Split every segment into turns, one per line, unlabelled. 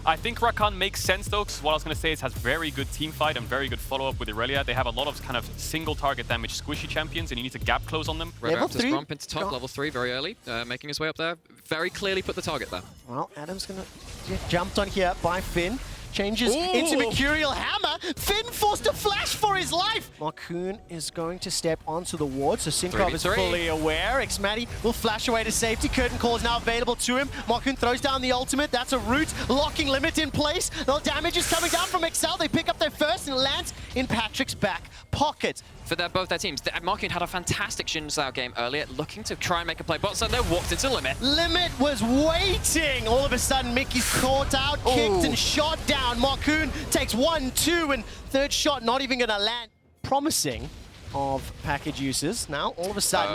I think Rakan makes sense though, because what I was going to say is has very good team fight and very good follow-up with Irelia. They have a lot of kind of single target damage squishy champions, and you need to gap close on them.
Level 3. Romp into top, level 3 very early, making his way up there. Very clearly put the target there.
Well, Adam's going to get jumped on here by Finn. Changes into Mercurial Hammer. Finn forced to flash for his life. Marcoon is going to step onto the ward, so Synchro is fully aware. Xmatty will flash away to safety. Curtain Call is now available to him. Marcoon throws down the ultimate. That's a root. Locking limit in place. The damage is coming down from XL. They pick up their first and it lands in Patrick's back pocket.
For both their teams, Marcoon had a fantastic Xin Zhao game earlier, looking to try and make a play, but so they walked into Limit.
Limit was waiting. All of a sudden, Mickey's caught out, kicked and shot down. Marcoon takes 1, 2, and third shot not even going to land. Promising of package uses. Now, all of a sudden,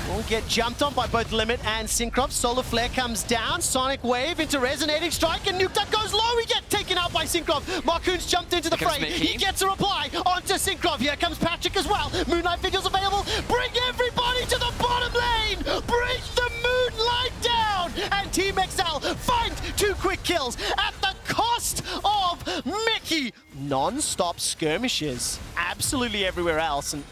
will get jumped on by both Limit and Syncroft. Solar Flare comes down, Sonic Wave into Resonating Strike, and Nuke Duck goes low. He gets taken out by Syncroft. Marcoon's jumped into the fray. He gets a reply onto Syncroft. Here comes Patrick as well. Moonlight Vigil's available. Bring everybody to the bottom lane. Bring the Moonlight down. And Team XL find 2 quick kills at the cost of Mickey. Non-stop skirmishes absolutely everywhere else. And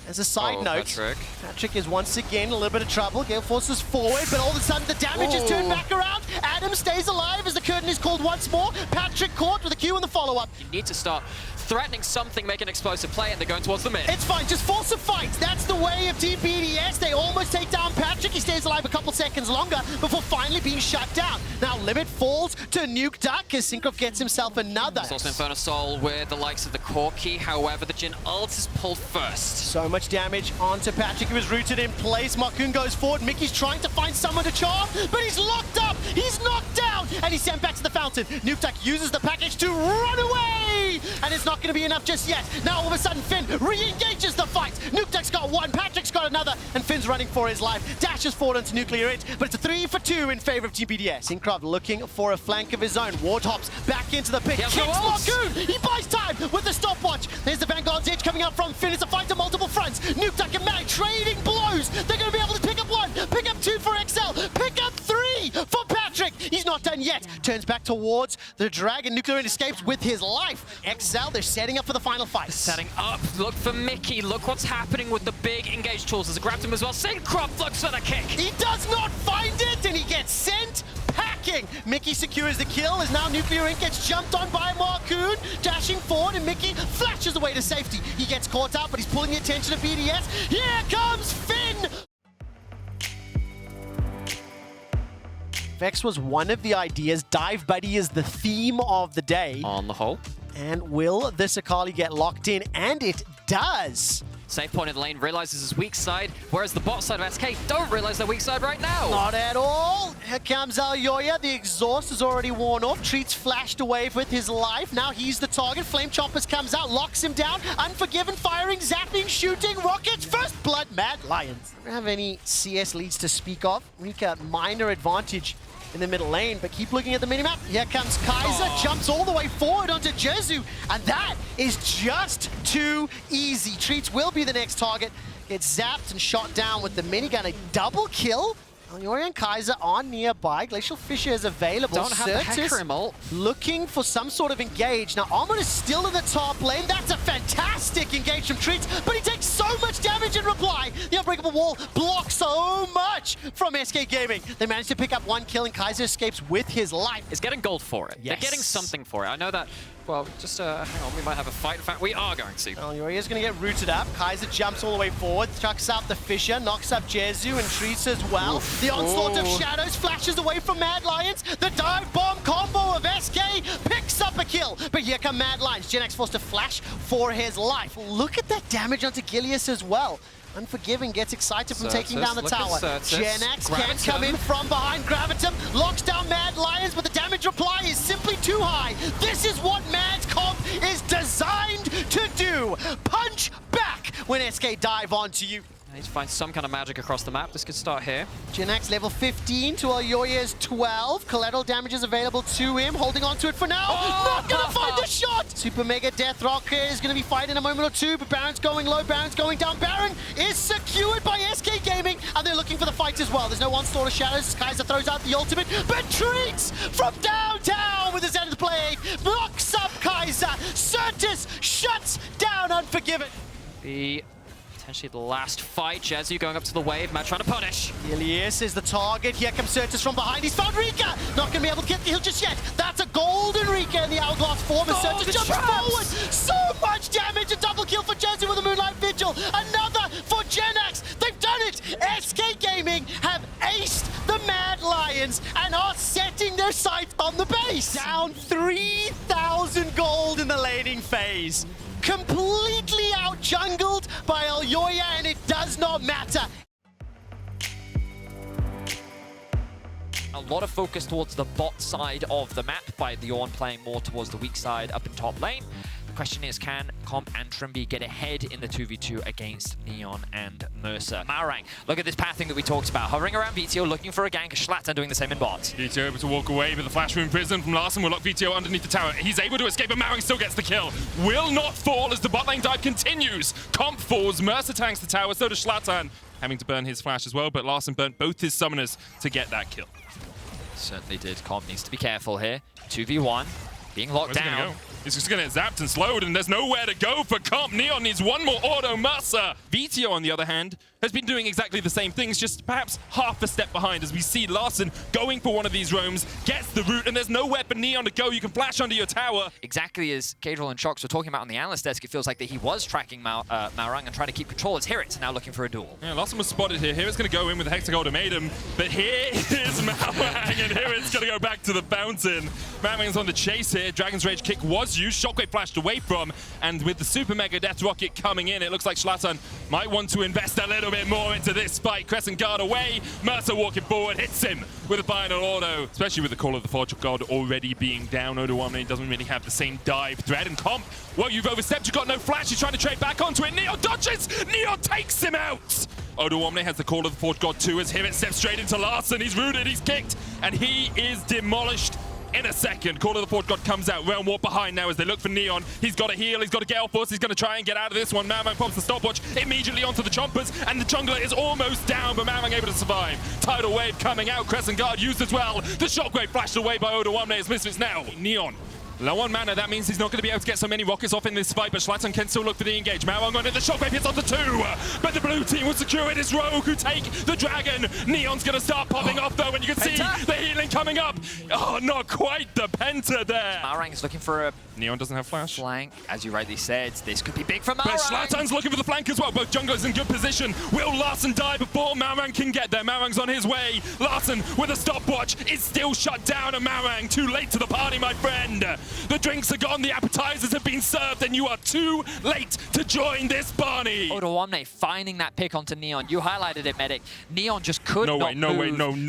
as a side note, Patrick is once again in a little bit of trouble. Gale forces forward, but all of a sudden the damage is turned back around. Adam stays alive as the curtain is called once more. Patrick caught with a Q in the follow-up.
You need to start threatening something, make an explosive play, and they're going towards the mid.
It's fine, just force a fight. That's the way of Team BDS. They almost take down Patrick. He stays alive a couple seconds longer before finally being shut down. Now Limit falls to Nuke Duck as Syncroft gets himself another.
There's also Inferno Soul with the likes of the Corki. However, the Jhin ult is pulled first.
So much damage onto Patrick. He was rooted in place. Marcoon goes forward. Mickey's trying to find someone to charm, but he's locked up. He's knocked down, and he's sent back to the fountain. Nuke Duck uses the package to run away, and it's not going to be enough just yet. Now all of a sudden Finn re-engages the fight. Nuke Duck's got 1, Patrick's got another, and Finn's running for his life. Dashes forward onto Nuclear Edge, but it's a 3 for 2 in favor of Team BDS. Syncroft looking for a flank of his own. Ward hops back into the pick. Kicks Marcoon. He buys time with the stopwatch. There's the Vanguard's Edge coming up from Finn. It's a fight to multiple fronts. Nuke Duck and Matt trading blows. They're going to be able to pick up 1, pick up 2 for XL, pick up 3 for Patrick. He's not done yet. Turns back towards the Dragon. Nuclear Edge escapes with his life. XL, they're setting up for the final fight.
Setting up. Look for Mickey. Look what's happening with the big engage tools. There's a grabbed him as well. Syncroft looks for the kick.
He does not find it, and he gets sent packing. Mickey secures the kill as now Nuclear Inc. gets jumped on by Marcoon, dashing forward, and Mickey flashes away to safety. He gets caught out, but he's pulling the attention of BDS. Here comes Finn! Vex was one of the ideas. Dive Buddy is the theme of the day.
On the whole.
And will this Akali get locked in? And it does.
Safe point in the lane, realizes his weak side, whereas the bot side of SK don't realize their weak side right now.
Not at all. Here comes Alyoya. The exhaust is already worn off. Treats flashed away with his life. Now he's the target. Flame Choppers comes out, locks him down. Unforgiven, firing, zapping, shooting, rockets. First blood, Mad Lions. Don't have any CS leads to speak of. Rika, minor advantage in the middle lane, but keep looking at the minimap. Here comes Kaiser, jumps all the way forward onto Jezu, and that is just too easy. Treats will be the next target. Gets zapped and shot down with the minigun. A double kill. Alyoya and Kaiser are nearby. Glacial Fissure is available.
Don't have the Hecarim ult.
Looking for some sort of engage. Now, Armon is still in the top lane. That's a fantastic engage from Treats, but he takes so much damage in reply. The Unbreakable Wall blocks so much from SK Gaming. They managed to pick up 1 kill, and Kaiser escapes with his life.
It's getting gold for it.
Yes.
They're getting something for it. I know that, well, just hang on, we might have a fight. In fact, we are going to.
Alyoya is going to get rooted up. Kaiser jumps all the way forward, chucks out the Fissure, knocks up Jezu and Treats as well. Oof. The onslaught of shadows flashes away from Mad Lions. The dive bomb combo of SK picks up a kill. But here come Mad Lions. Gen X forced to flash for his life. Look at that damage onto Gilius as well. Unforgiving gets excited from taking down the tower. Gen X can come in from behind Gravitum, locks down Mad Lions, but the damage reply is simply too high. This is what Mad's comp is designed to do. Punch back when SK dive onto you.
I need to find some kind of magic across the map. This could start here.
Jinax level 15 to Alyoya's 12. Collateral damage is available to him. Holding on to it for now.
Oh!
Not gonna find the shot! Super Mega Death Rock is gonna be fighting in a moment or two, but Baron's going low, Baron's going down. Baron is secured by SK Gaming, and they're looking for the fight as well. There's no Onslaught of Shadows. Kaiser throws out the ultimate, but Treats from downtown with his Zenith Blade blocks up Kaiser. Certus shuts down Unforgiven.
Potentially the last fight. Jezu going up to the wave. Matt trying to punish.
Ilias is the target. Here comes Certus from behind. He's found Rika. Not going to be able to get the heal just yet. That's a golden Rika in the Hourglass form. And Certus jumps forward. So much damage. A double kill for Jezu with a Moonlight Vigil. Another for Genax. They've done it. SK Gaming have aced the Mad Lions and are setting their sights on the base. Down 3,000 gold in the laning phase. Completely out-jungled by Alyoya, and it does not matter.
A lot of focus towards the bot side of the map by Leon playing more towards the weak side up in top lane. The question is, can Comp and Trimby get ahead in the 2v2 against Neon and Mercer? Marang, look at this pathing that we talked about. Hovering around VTO, looking for a gank. Schlatter doing the same in bot.
VTO able to walk away, but the flash room prison from Larson will lock VTO underneath the tower. He's able to escape, but Marang still gets the kill. Will not fall as the bot lane dive continues. Comp falls, Mercer tanks the tower, so does Schlatter, having to burn his flash as well, but Larson burnt both his summoners to get that kill.
Certainly did. Comp needs to be careful here. 2v1, being locked down.
He's just going to get zapped and slowed, and there's nowhere to go for Comp. Neon needs one more auto. Mercer. VTO, on the other hand, has been doing exactly the same things, just perhaps half a step behind, as we see Larson going for one of these roams, gets the root, and there's nowhere for Neon to go. You can flash under your tower.
Exactly as Cadril and Shox were talking about on the analyst desk, it feels like that he was tracking Marang and trying to keep control. It's Hirit now looking for a duel.
Yeah, Larson was spotted here. Hirit's going to go in with the Hexagon Ultimatum, but here is Marang, and Hirit's going to go back to the fountain. Marang's on the chase here. Dragon's Rage kick was used. Shockwave flashed away from, and with the Super Mega Death Rocket coming in, it looks like Schlatter might want to invest a little bit more into this fight. Crescent Guard away. Mercer walking forward, hits him with a final auto, especially with the Call of the Forge God already being down. Odoamne doesn't really have the same dive threat, and Comp, well, you've overstepped, you've got no flash, he's trying to trade back onto it. Neon dodges, Neon takes him out. Odoamne has the Call of the Forge God 2 as Hirit steps straight into Larson. He's rooted, he's kicked, and he is demolished in a second. Call of the Forge God comes out. Realm Warp behind now as they look for Neon. He's got to heal. He's got to get off force. He's going to try and get out of this one. Marang pops the stopwatch immediately onto the Chompers, and the jungler is almost down, but Marang able to survive. Tidal Wave coming out. Crescent Guard used as well. The Shockwave flashed away by Odoamne as Misfits now. Neon low on mana, that means he's not going to be able to get so many rockets off in this fight, but Schlatter can still look for the engage. Marang on it, the Shockwave hits onto 2, but the blue team will secure it. It's Rogue who take the Dragon. Neon's going to start popping off though, and you can see the healing coming up. Oh, not quite the Penta there.
Marang is looking for a
Neon doesn't have flash.
flank. As you rightly said, this could be big for Marang.
But Schlatter's looking for the flank as well. Both junglers in good position. Will Larson die before Marang can get there? Marang's on his way. Larson with a stopwatch is still shut down, and Marang too late to the party, my friend. The drinks are gone, the appetizers have been served, and you are too late to join this Barney.
Odoamne finding that pick onto Neon. You highlighted it, Medic. Neon just could not move.
No way, no way!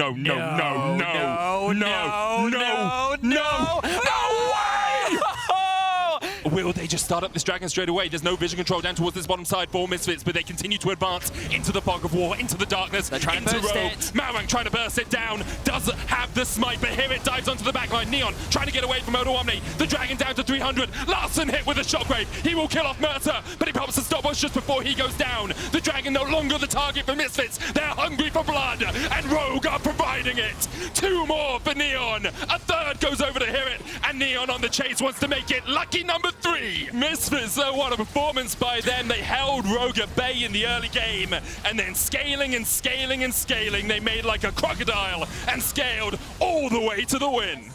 Will they just start up this Dragon straight away? There's no vision control down towards this bottom side for Misfits, but they continue to advance into the fog of war, into the darkness,
they're trying
into
to burst
Rogue.
it.
Marang trying to burst it down, does have the smite, but here it dives onto the backline. Neon trying to get away from Odoamne. The Dragon down to 300. Larson hit with a Shockwave. He will kill off Mercer, but he pops the stopwatch just before he goes down. The Dragon no longer the target for Misfits. They're hungry for blood, and Rogue are providing it. 2 more for Neon. A third goes over to Hirit, and Neon on the chase wants to make it lucky number 3. Misfits, what a performance by them. They held Rogue at bay in the early game, and then scaling and scaling and scaling, they made like a crocodile and scaled all the way to the win.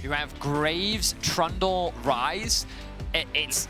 You have Graves, Trundle, Rise.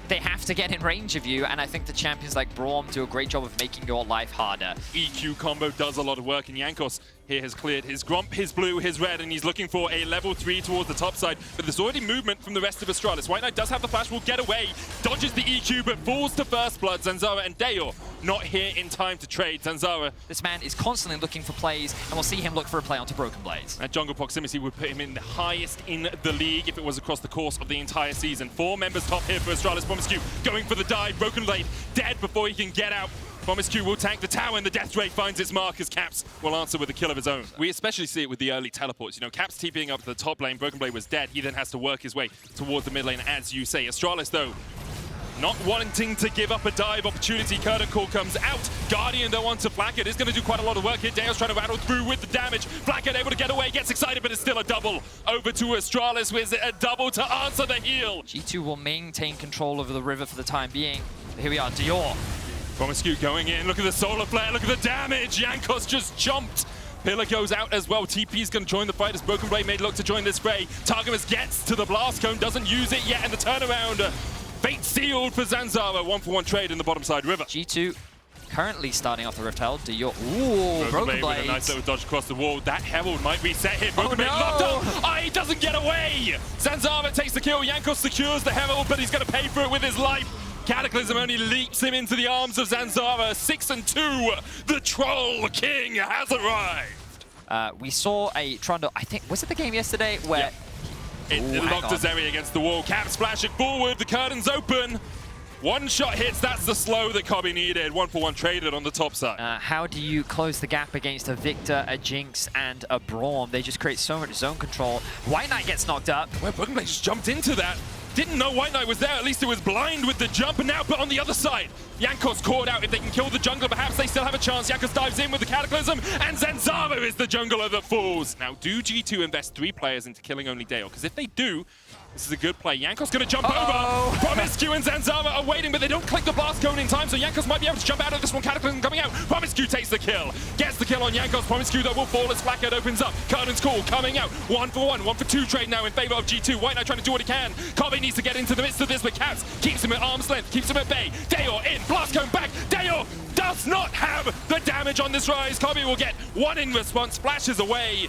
They have to get in range of you, and I think the champions like Braum do a great job of making your life harder.
EQ combo does a lot of work, and Jankos here has cleared his Gromp, his blue, his red, and he's looking for a level 3 towards the top side, but there's already movement from the rest of Astralis. White Knight does have the flash, will get away, dodges the EQ, but falls to first blood. Zanzara and Deo not here in time to trade. Zanzara.
This man is constantly looking for plays, and we'll see him look for a play onto Broken Blades.
That jungle proximity would put him in the highest in the league if it was across the course of the entire season. 4 members top here for Astralis. Promiscu going for the dive. Broken Blade dead before he can get out. Promiscu will tank the tower, and the Death Ray finds its mark as Caps will answer with a kill of his own. We especially see it with the early teleports. You know, Caps TPing up the top lane. Broken Blade was dead. He then has to work his way towards the mid lane, as you say. Astralis, though, not wanting to give up a dive opportunity. Curtain Call comes out. Guardian, though, onto Flacket. Is going to do quite a lot of work here. Dale's trying to rattle through with the damage. Flacket able to get away, gets excited, but it's still a double. Over to Astralis with a double to answer the heal.
G2 will maintain control over the river for the time being. Here we are, Dior.
Promiscu going in. Look at the solar flare. Look at the damage. Jankos just jumped. Pillar goes out as well. TP's going to join the fight as Broken Blade may look to join this fray. Targamas gets to the blast cone, doesn't use it yet, and the turnaround. Fate sealed for Zanzara. 1-for-1 trade in the bottom side river.
G2 currently starting off the Rift Herald. Dior. Ooh, Broken Blade
with a nice little dodge across the wall. That Herald might reset here. Broken Blade locked up. Oh, he doesn't get away. Zanzara takes the kill. Jankos secures the Herald, but he's going to pay for it with his life. Cataclysm only leaps him into the arms of Zanzara. 6-2. The Troll King has arrived.
We saw a Trundle, I think, was it the game yesterday where...
Yeah. It locked Azeri against the wall. Cap splashing forward. The curtain's open. One shot hits. That's the slow that Kobe needed. 1-for-1 traded on the top side.
How do you close the gap against a Victor, a Jinx, and a Braum? They just create so much zone control. White Knight gets knocked up.
Well, Broken Blade just jumped into that. Didn't know White Knight was there. At least it was blind with the jump. And now, but on the other side, Jankos caught out. If they can kill the jungler, perhaps they still have a chance. Jankos dives in with the Cataclysm, and Zanzara is the jungler that falls. Now, do G2 invest 3 players into killing only Dale? Because if they do, this is a good play. Jankos going to jump over. Promiscu and Zanzara are waiting, but they don't click the blast cone in time, so Jankos might be able to jump out of this one. Cataclysm coming out. Promiscu takes the kill. Gets the kill on Jankos. Promiscu, though, will fall as Flacket opens up. Curtain's Call coming out. 1-for-1, 1-for-2 trade now in favor of G2. White Knight trying to do what he can. Kobe needs to get into the midst of this, but Caps keeps him at arm's length, keeps him at bay. Dayor in. Blast cone back. Dayor does not have the damage on this rise. Kobe will get 1 in response. Flashes away.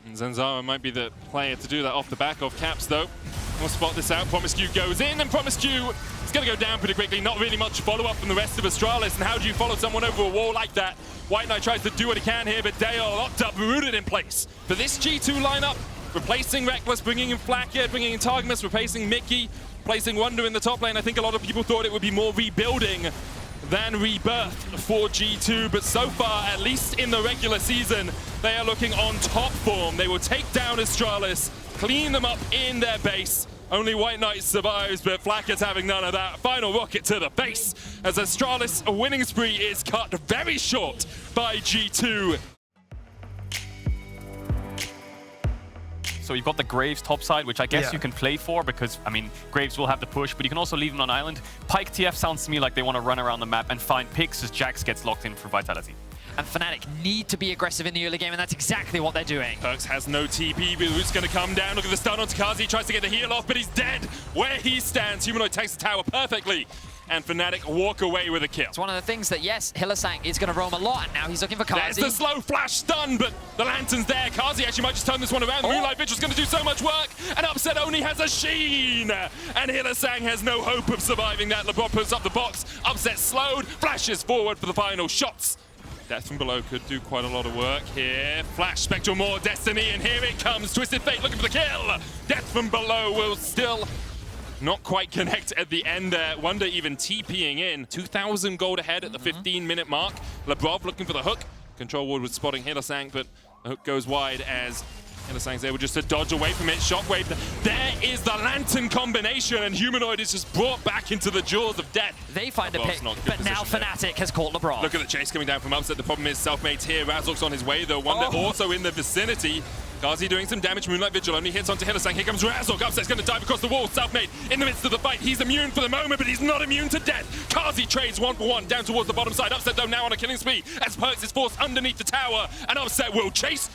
And Zanzara might be the player to do that off the back of Caps, though. We'll spot this out. Promiscu goes in, and Promiscu is going to go down pretty quickly. Not really much follow-up from the rest of Astralis. And how do you follow someone over a wall like that? White Knight tries to do what he can here, but Dale locked up, rooted in place. For this G2 lineup, replacing Reckless, bringing in Flacket, bringing in Targamas, replacing Mickey, placing Wonder in the top lane. I think a lot of people thought it would be more rebuilding than rebirth for G2, but so far, at least in the regular season, they are looking on top form. They will take down Astralis, clean them up in their base. Only White Knight survives, but Flacket's having none of that. Final rocket to the face as Astralis' winning spree is cut very short by G2.
So you've got the Graves top side, which I guess you can play for because, I mean, Graves will have the push, but you can also leave him on island. Pyke TF sounds to me like they want to run around the map and find picks as Jax gets locked in for Vitality.
And Fnatic need to be aggressive in the early game, and that's exactly what they're doing.
Perkz has no TP, but Root's going to come down. Look at the stun on Takazi. Tries to get the heal off, but he's dead where he stands. Humanoid takes the tower perfectly, and Fnatic walk away with a kill.
It's one of the things that, yes, Hylissang is going to roam a lot, and now he's looking for Kazi.
There's the slow flash stun, but the Lantern's there. Kazi actually might just turn this one around. Moonlight Vigil's going to do so much work, and Upset only has a Sheen, and Hylissang has no hope of surviving that. LeBron puts up the box. Upset slowed, flashes forward for the final shots. Death from below could do quite a lot of work here. Flash, Spectral Maw, Destiny, and here it comes. Twisted Fate looking for the kill. Death from below will still not quite connect at the end there. Wonder even TPing in. 2,000 gold ahead at the 15-minute mark. Lebrov looking for the hook. Control Ward was spotting Hylissang, but the hook goes wide as Hylissang's able just to dodge away from it. Shockwave. There is the Lantern combination, and Humanoid is just brought back into the jaws of death.
They find a pick, but now Fnatic has caught Lebrov.
Look at the chase coming down from Upset. The problem is Selfmade's here. Razork's on his way, though. Wonder also in the vicinity. Kazi doing some damage. Moonlight Vigil only hits onto Hylissang. Here comes Razork. Upset's going to dive across the wall. Selfmade in the midst of the fight. He's immune for the moment, but he's not immune to death. Kazi trades 1-for-1 down towards the bottom side. Upset, though, now on a killing spree as Perkz is forced underneath the tower. And Upset will chase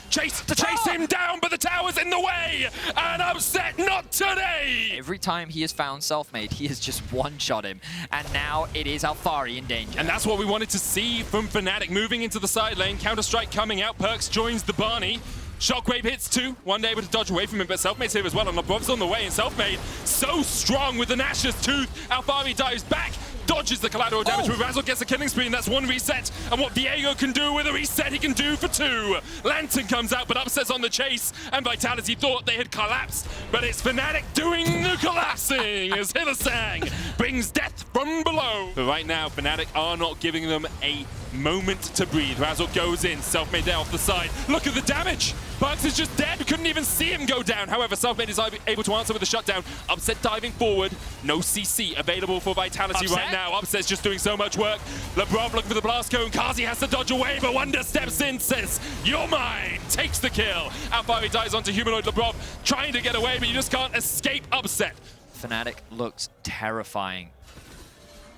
him down, but the tower's in the way. And Upset, not today.
Every time he has found Selfmade, he has just one-shot him. And now it is Alphari in danger.
And that's what we wanted to see from Fnatic. Moving into the side lane. Counter-Strike coming out. Perkz joins the Barney. Shockwave hits 2, one able to dodge away from him, but Selfmade's here as well, and Lebrov's on the way, and Selfmade so strong with the Nash's Tooth. Alphari dives back, dodges the collateral damage, but Razork gets a killing spree, and that's one reset. And what Viego can do with a reset, he can do for two. Lantern comes out, but Upset's on the chase, and Vitality thought they had collapsed, but it's Fnatic doing the collapsing as Hylissang brings death from below. But right now, Fnatic are not giving them a moment to breathe. Razork goes in, Selfmade there off the side. Look at the damage! Bugs is just dead, we couldn't even see him go down. However, Selfmade is able to answer with a shutdown. Upset diving forward, no CC available for Vitality right now. Upset's just doing so much work. LeBron looking for the blast cone, Kazi has to dodge away, but Wonder steps in, says, "You're mine," takes the kill. Alfari dies onto Humanoid LeBron, trying to get away, but you just can't escape Upset.
Fnatic looks terrifying.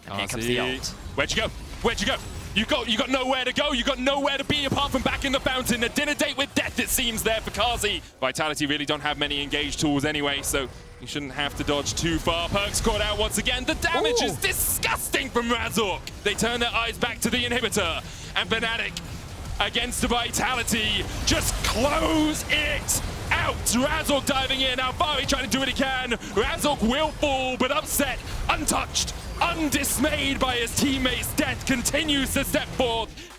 And here comes the ult.
Where'd you go? Where'd you go? You got nowhere to go. You got nowhere to be apart from back in the fountain. A dinner date with death, it seems, there for Kazi. Vitality really don't have many engage tools anyway, so you shouldn't have to dodge too far. Perks caught out once again. The damage is disgusting from Razork. They turn their eyes back to the inhibitor, and Fnatic against the Vitality just close it out. Razork diving in. Alfari trying to do what he can. Razork will fall, but Upset, untouched, undismayed by his teammates' death, continues to step forth.